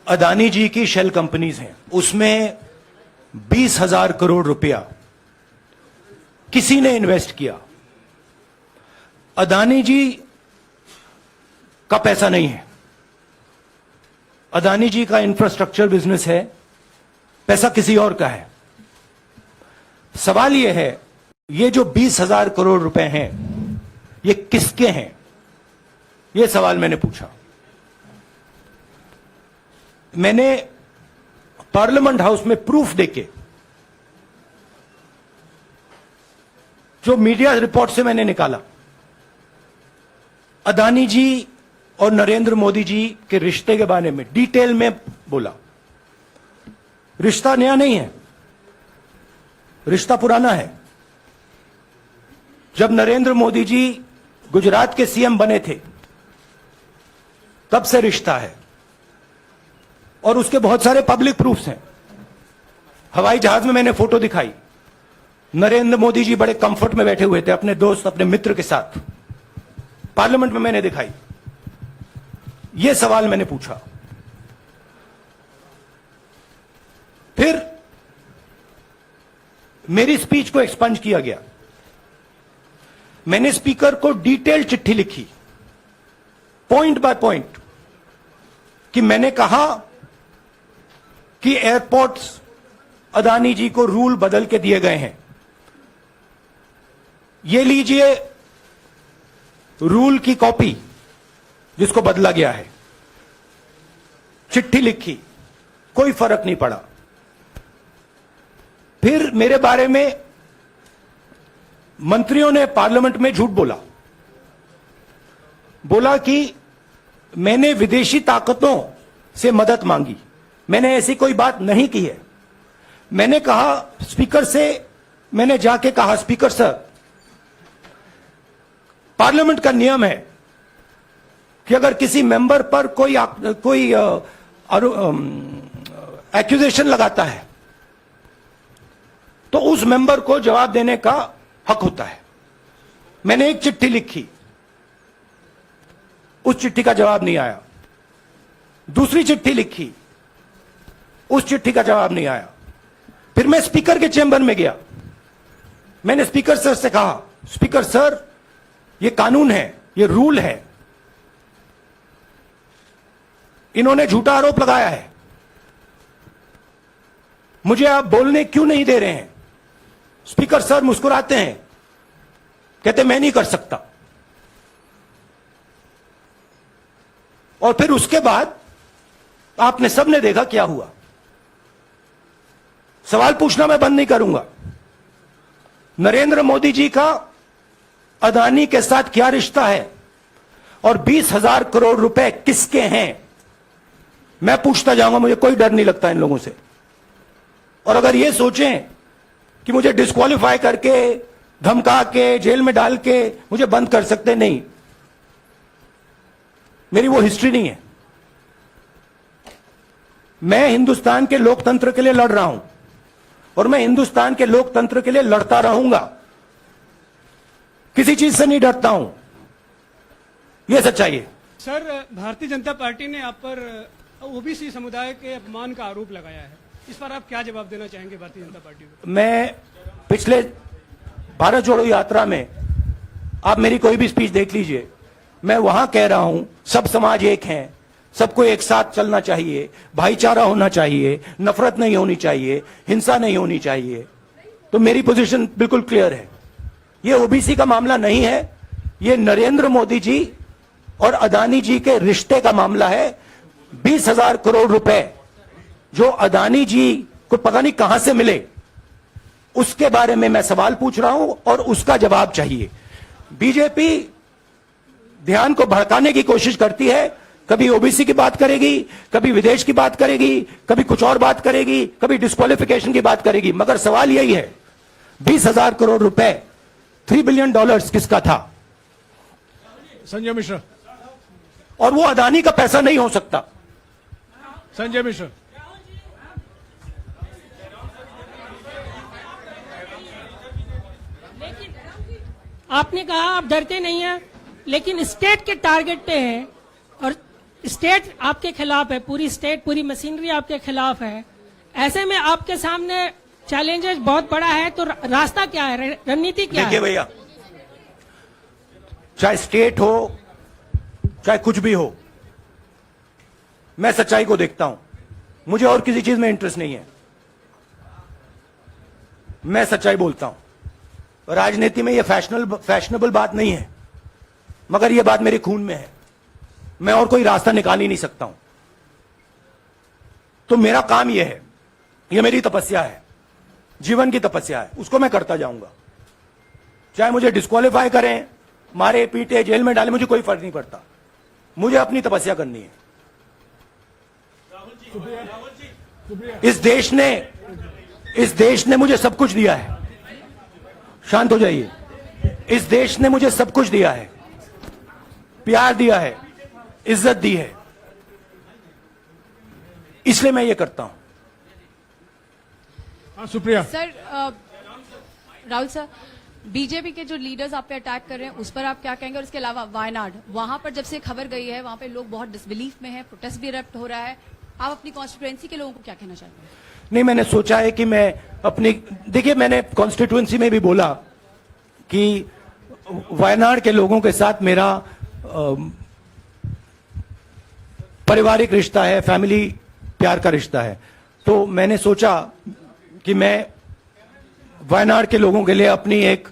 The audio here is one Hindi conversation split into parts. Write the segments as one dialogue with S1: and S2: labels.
S1: अदानी जी की शेल कंपनीज हैं, उसमें 20,000 करोड़ रुपया किसी ने इन्वेस्ट किया। अदानी जी का पैसा नहीं है, अदानी जी का इंफ्रास्ट्रक्चर बिजनेस है, पैसा किसी और का है। सवाल यह है, ये जो 20,000 करोड़ रुपए हैं, ये किसके हैं? यह सवाल मैंने पूछा। मैंने पार्लियामेंट हाउस में प्रूफ देके, जो मीडिया रिपोर्ट से मैंने निकाला, अदानी जी और नरेंद्र मोदी जी के रिश्ते के बारे में डिटेल में बोला। रिश्ता नया नहीं है, रिश्ता पुराना है। जब नरेंद्र मोदी जी गुजरात के सीएम बने थे, तब से रिश्ता है, और उसके बहुत सारे पब्लिक प्रूफ्स हैं। हवाई जहाज में मैंने फोटो दिखाई, नरेंद्र मोदी जी बड़े कंफर्ट में बैठे हुए थे अपने दोस्त, अपने मित्र के साथ। पार्लियामेंट में मैंने दिखाई। यह सवाल मैंने पूछा। फिर मेरी स्पीच को एक्सपंज किया गया। मैंने स्पीकर को डिटेल चिट्ठी लिखी, पॉइंट बाय पॉइंट, कि मैंने कहा कि एयरपोर्ट्स अदानी जी को रूल बदल के दिए गए हैं। ये लीजिए रूल की कॉपी जिसको बदला गया है। चिट्ठी लिखी, कोई फर्क नहीं पड़ा। फिर मेरे बारे में मंत्रियों ने पार्लियामेंट में झूठ बोला कि मैंने विदेशी ताकतों से मदद मांगी। मैंने ऐसी कोई बात नहीं की है। मैंने कहा स्पीकर से, मैंने जाके कहा, स्पीकर सर, पार्लियामेंट का नियम है कि अगर किसी मेंबर पर कोई एक्यूजेशन लगाता है तो उस मेंबर को जवाब देने का हक होता है। मैंने एक चिट्ठी लिखी, उस चिट्ठी का जवाब नहीं आया। दूसरी चिट्ठी लिखी, उस चिट्ठी का जवाब नहीं आया। फिर मैं स्पीकर के चेंबर में गया। मैंने स्पीकर सर से कहा, स्पीकर सर, ये कानून है, ये रूल है, इन्होंने झूठा आरोप लगाया है, मुझे आप बोलने क्यों नहीं दे रहे हैं? स्पीकर सर मुस्कुराते हैं, कहते मैं नहीं कर सकता। और फिर उसके बाद आपने सबने देखा क्या हुआ। सवाल पूछना मैं बंद नहीं करूंगा। नरेंद्र मोदी जी का अदानी के साथ क्या रिश्ता है और 20,000 करोड़ रुपए किसके हैं, मैं पूछता जाऊंगा। मुझे कोई डर नहीं लगता इन लोगों से। और अगर ये सोचें कि मुझे डिस्क्वालीफाई करके, धमका के, जेल में डाल के मुझे बंद कर सकते, नहीं, मेरी वो हिस्ट्री नहीं है। मैं हिंदुस्तान के लोकतंत्र के लिए लड़ रहा हूं और मैं हिंदुस्तान के लोकतंत्र के लिए लड़ता रहूंगा। किसी चीज से नहीं डरता हूं, यह सच्चाई है।
S2: सर, भारतीय जनता पार्टी ने आप पर ओबीसी समुदाय के अपमान का आरोप लगाया है, इस पर आप क्या जवाब देना चाहेंगे भारतीय जनता पार्टी को? मैं
S1: पिछले भारत जोड़ो यात्रा में, आप मेरी कोई भी स्पीच देख लीजिए, मैं वहां कह रहा हूं सब समाज एक हैं, सबको एक साथ चलना चाहिए, भाईचारा होना चाहिए, नफरत नहीं होनी चाहिए, हिंसा नहीं होनी चाहिए। तो मेरी पोजीशन बिल्कुल क्लियर है। ये ओबीसी का मामला नहीं है, ये नरेंद्र मोदी जी और अदानी जी के रिश्ते का मामला है। 20,000 करोड़ रुपए जो अदानी जी को पता नहीं कहां से मिले, उसके बारे में मैं सवाल पूछ रहा हूं और उसका जवाब चाहिए। बीजेपी ध्यान को भड़काने की कोशिश करती है, कभी ओबीसी की बात करेगी, कभी विदेश की बात करेगी, कभी कुछ और बात करेगी, कभी डिस्क्वालिफिकेशन की बात करेगी, मगर सवाल यही है, 20,000 करोड़ रुपए, $3 बिलियन किसका था?
S2: संजय मिश्रा।
S1: और वो अदानी का पैसा नहीं हो सकता।
S2: संजय मिश्रा।
S3: आपने कहा आप डरते नहीं हैं, लेकिन स्टेट के टारगेट पे हैं और स्टेट आपके खिलाफ है, पूरी स्टेट, पूरी मशीनरी आपके खिलाफ है। ऐसे में आपके सामने चैलेंजेस बहुत बड़ा है, तो रास्ता क्या है, रणनीति क्या
S1: देखिए
S3: है?
S1: भैया, चाहे स्टेट हो चाहे कुछ भी हो, मैं सच्चाई को देखता हूं। मुझे और किसी चीज में इंटरेस्ट नहीं है, मैं सच्चाई बोलता हूं। राजनीति में यह फैशनेबल बात नहीं है, मगर यह बात मेरे खून में है। मैं और कोई रास्ता निकाल ही नहीं सकता हूं। तो मेरा काम यह है, यह मेरी तपस्या है, जीवन की तपस्या है, उसको मैं करता जाऊंगा। चाहे मुझे डिस्क्वालीफाई करें, मारे पीटे, जेल में डाले, मुझे कोई फर्क नहीं पड़ता। मुझे अपनी तपस्या करनी है। इस देश ने मुझे सब कुछ दिया है। शांत हो जाइए। इस देश ने मुझे सब कुछ दिया है, प्यार दिया है, इज्जत दी है, इसलिए मैं ये करता हूं।
S4: हाँ Supriya.
S5: Sir Rahul sir, BJP के जो लीडर्स आप पे अटैक कर रहे हैं उस पर आप क्या कहेंगे? और इसके अलावा वायनाड, वहां पर जब से खबर गई है वहां पे लोग बहुत डिसबिलीफ में हैं, प्रोटेस्ट भी इरप्ट हो रहा है, आप अपनी कॉन्स्टिट्यूएंसी के लोगों को क्या कहना चाहते हैं?
S1: नहीं, मैंने सोचा है कि मैं अपनी, देखिए मैंने कॉन्स्टिट्यूएंसी में भी बोला कि वायनाड के लोगों के साथ मेरा पारिवारिक रिश्ता है, फैमिली प्यार का रिश्ता है। तो मैंने सोचा कि मैं वायनाड के लोगों के लिए अपनी एक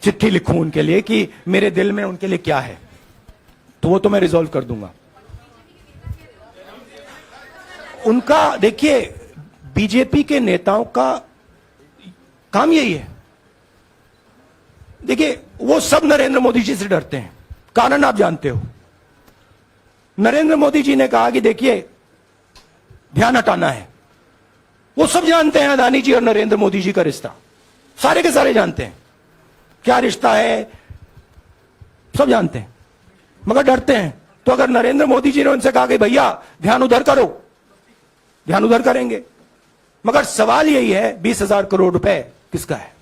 S1: चिट्ठी लिखूं उनके लिए कि मेरे दिल में उनके लिए क्या है, तो वो तो मैं रिजॉल्व कर दूंगा। उनका, देखिए बीजेपी के नेताओं का काम यही है। देखिए वो सब नरेंद्र मोदी जी से डरते हैं, कारण आप जानते हो। नरेंद्र मोदी जी ने कहा कि देखिए ध्यान हटाना है। वो सब जानते हैं अदानी जी और नरेंद्र मोदी जी का रिश्ता, सारे के सारे जानते हैं क्या रिश्ता है, सब जानते हैं, मगर डरते हैं। तो अगर नरेंद्र मोदी जी ने उनसे कहा कि भैया ध्यान उधर करो, ध्यान उधर करेंगे। मगर सवाल यही है 20,000 करोड़ रुपए किसका है?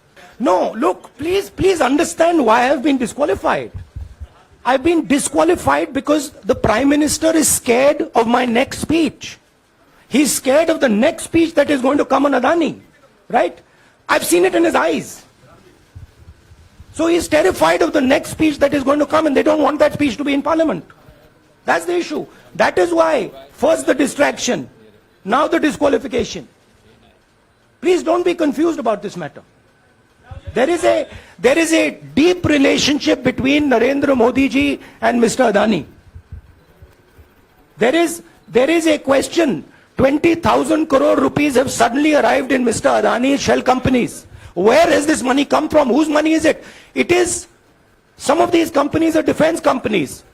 S1: No, look, please understand why I have been disqualified. I've been disqualified because the Prime Minister is scared of my next speech. He's scared of the next speech that is going to come on Adani, right? I've seen it in his eyes. So he's terrified of the next speech that is going to come, and they don't want that speech to be in Parliament. That's the issue. That is why first the distraction, now the disqualification. Please don't be confused about this matter. There is a deep relationship between Narendra Modi ji and Mr. Adani. There is a question. 20,000 crore rupees have suddenly arrived in Mr. Adani's shell companies. Where has this money come from? Whose money is it? It is, some of these companies are defense companies.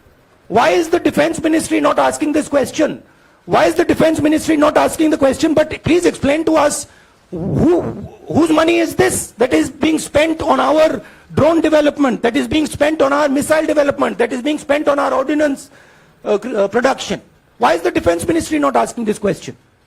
S1: Why is the defense ministry not asking this question? Why is the defense ministry not asking the question? But please explain to us, whose money is this that is being spent on our drone development, that is being spent on our missile development, that is being spent on our ordnance production? Why is the defense ministry not asking this question?